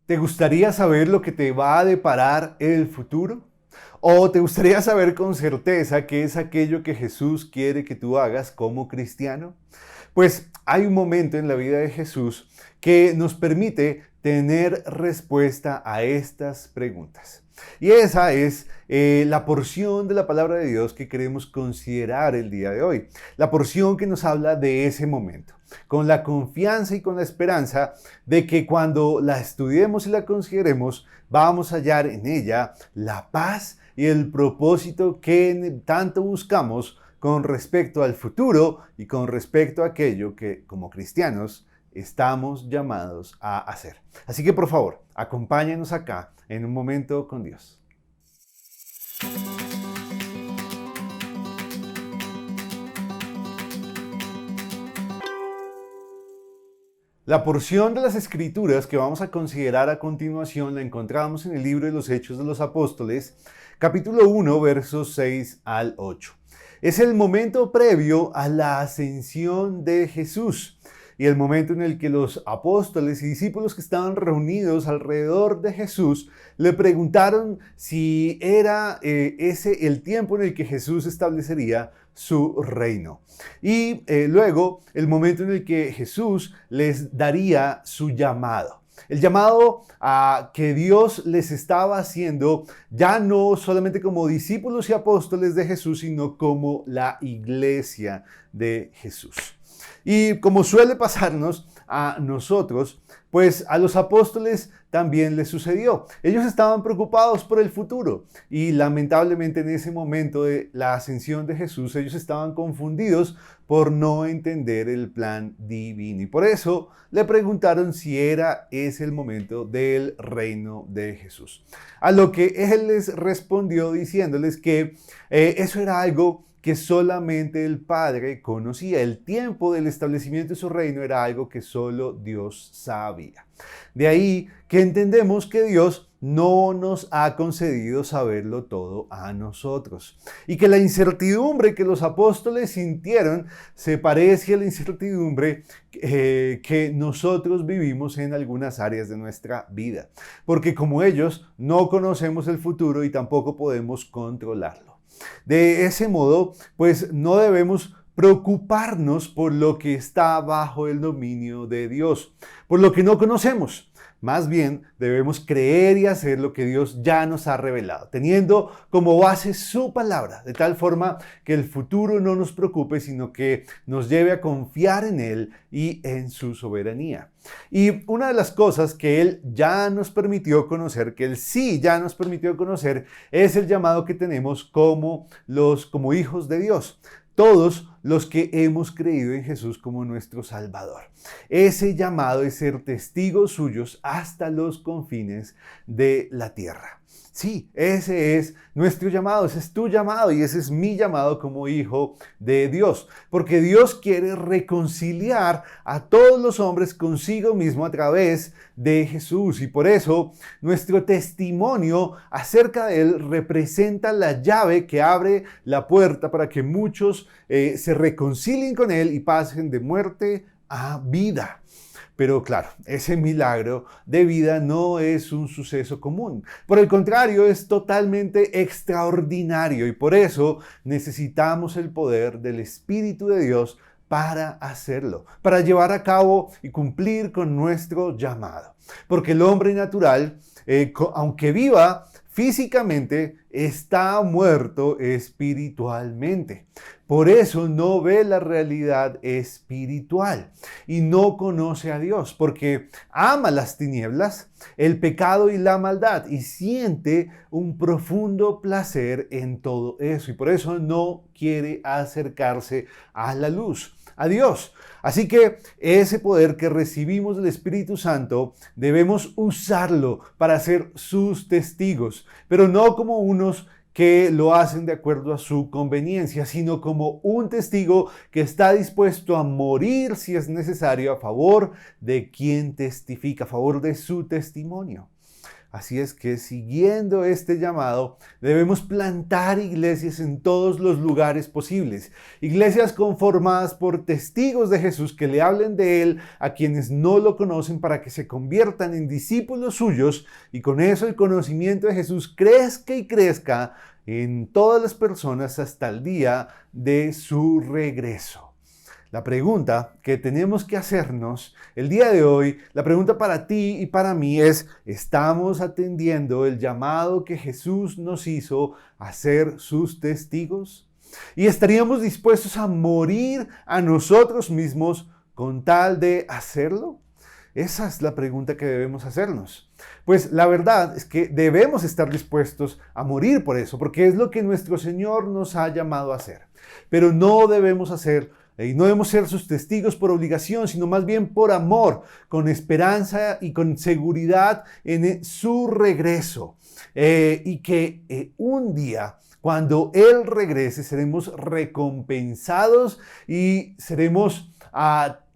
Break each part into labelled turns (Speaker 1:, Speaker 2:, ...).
Speaker 1: ¿Te gustaría saber lo que te va a deparar el futuro? ¿O te gustaría saber con certeza qué es aquello que Jesús quiere que tú hagas como cristiano? Pues hay un momento en la vida de Jesús que nos permite tener respuesta a estas preguntas. Y esa es la porción de la palabra de Dios que queremos considerar el día de hoy. La porción que nos habla de ese momento, con la confianza y con la esperanza de que cuando la estudiemos y la consideremos, vamos a hallar en ella la paz y el propósito que tanto buscamos con respecto al futuro y con respecto a aquello que como cristianos estamos llamados a hacer. Así que por favor, acompáñenos acá en un momento con Dios. La porción de las Escrituras que vamos a considerar a continuación la encontramos en el libro de los Hechos de los Apóstoles, capítulo 1, versos 6 al 8. Es el momento previo a la ascensión de Jesús y el momento en el que los apóstoles y discípulos que estaban reunidos alrededor de Jesús le preguntaron si era ese el tiempo en el que Jesús establecería su reino. Y luego el momento en el que Jesús les daría su llamado. El llamado a que Dios les estaba haciendo ya no solamente como discípulos y apóstoles de Jesús, sino como la iglesia de Jesús. Y como suele pasarnos a nosotros, pues a los apóstoles también les sucedió. Ellos estaban preocupados por el futuro y lamentablemente en ese momento de la ascensión de Jesús, ellos estaban confundidos por no entender el plan divino. Y por eso le preguntaron si era ese el momento del reino de Jesús. A lo que él les respondió diciéndoles que eso era algo que solamente el Padre conocía. El tiempo del establecimiento de su reino era algo que solo Dios sabía. De ahí que entendemos que Dios no nos ha concedido saberlo todo a nosotros. Y que la incertidumbre que los apóstoles sintieron se parece a la incertidumbre que nosotros vivimos en algunas áreas de nuestra vida. Porque como ellos no conocemos el futuro y tampoco podemos controlarlo. De ese modo, pues no debemos preocuparnos por lo que está bajo el dominio de Dios, por lo que no conocemos. Más bien, debemos creer y hacer lo que Dios ya nos ha revelado, teniendo como base su palabra, de tal forma que el futuro no nos preocupe, sino que nos lleve a confiar en Él y en su soberanía. Y una de las cosas que Él ya nos permitió conocer, que Él sí ya nos permitió conocer, es el llamado que tenemos como hijos de Dios. Todos los que hemos creído en Jesús como nuestro Salvador. Ese llamado es ser testigos suyos hasta los confines de la tierra. Sí, ese es nuestro llamado, ese es tu llamado y ese es mi llamado como hijo de Dios. Porque Dios quiere reconciliar a todos los hombres consigo mismo a través de Jesús. Y por eso nuestro testimonio acerca de Él representa la llave que abre la puerta para que muchos se reconcilien con Él y pasen de muerte a vida. Pero claro, ese milagro de vida no es un suceso común. Por el contrario, es totalmente extraordinario y por eso necesitamos el poder del Espíritu de Dios para hacerlo, para llevar a cabo y cumplir con nuestro llamado. Porque el hombre natural, aunque viva físicamente, está muerto espiritualmente. Por eso no ve la realidad espiritual y no conoce a Dios, porque ama las tinieblas, el pecado y la maldad y siente un profundo placer en todo eso y por eso no quiere acercarse a la luz, a Dios. Así que ese poder que recibimos del Espíritu Santo debemos usarlo para ser sus testigos, pero no como unos que lo hacen de acuerdo a su conveniencia, sino como un testigo que está dispuesto a morir si es necesario a favor de quien testifica, a favor de su testimonio. Así es que siguiendo este llamado, debemos plantar iglesias en todos los lugares posibles. Iglesias conformadas por testigos de Jesús que le hablen de Él a quienes no lo conocen para que se conviertan en discípulos suyos y con eso el conocimiento de Jesús crezca y crezca en todas las personas hasta el día de su regreso. La pregunta que tenemos que hacernos el día de hoy, la pregunta para ti y para mí es, ¿estamos atendiendo el llamado que Jesús nos hizo a ser sus testigos? ¿Y estaríamos dispuestos a morir a nosotros mismos con tal de hacerlo? Esa es la pregunta que debemos hacernos. Pues la verdad es que debemos estar dispuestos a morir por eso, porque es lo que nuestro Señor nos ha llamado a hacer. Pero no debemos hacer y no debemos ser sus testigos por obligación, sino más bien por amor, con esperanza y con seguridad en su regreso. Y que un día, cuando Él regrese, seremos recompensados y seremos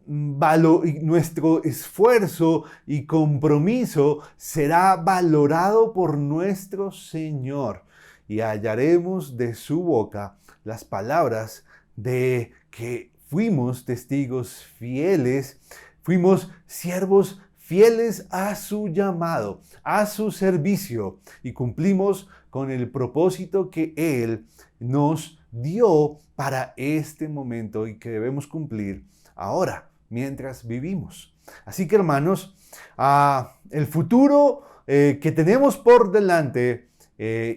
Speaker 1: nuestro esfuerzo y compromiso será valorado por nuestro Señor y hallaremos de su boca las palabras de que fuimos testigos fieles, fuimos siervos fieles a su llamado, a su servicio y cumplimos con el propósito que Él nos dio para este momento y que debemos cumplir ahora, mientras vivimos. Así que hermanos, el futuro que tenemos por delante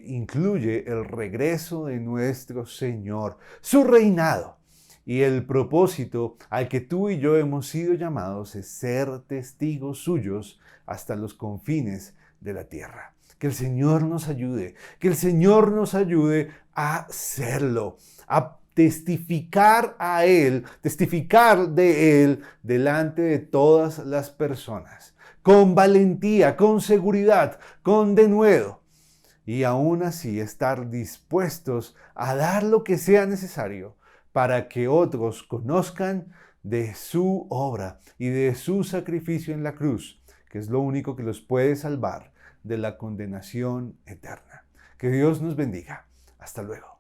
Speaker 1: incluye el regreso de nuestro Señor, su reinado. Y el propósito al que tú y yo hemos sido llamados es ser testigos suyos hasta los confines de la tierra. Que el Señor nos ayude, que el Señor nos ayude a hacerlo, a testificar a Él, testificar de Él delante de todas las personas, con valentía, con seguridad, con denuedo. Y aún así estar dispuestos a dar lo que sea necesario para que otros conozcan de su obra y de su sacrificio en la cruz, que es lo único que los puede salvar de la condenación eterna. Que Dios nos bendiga. Hasta luego.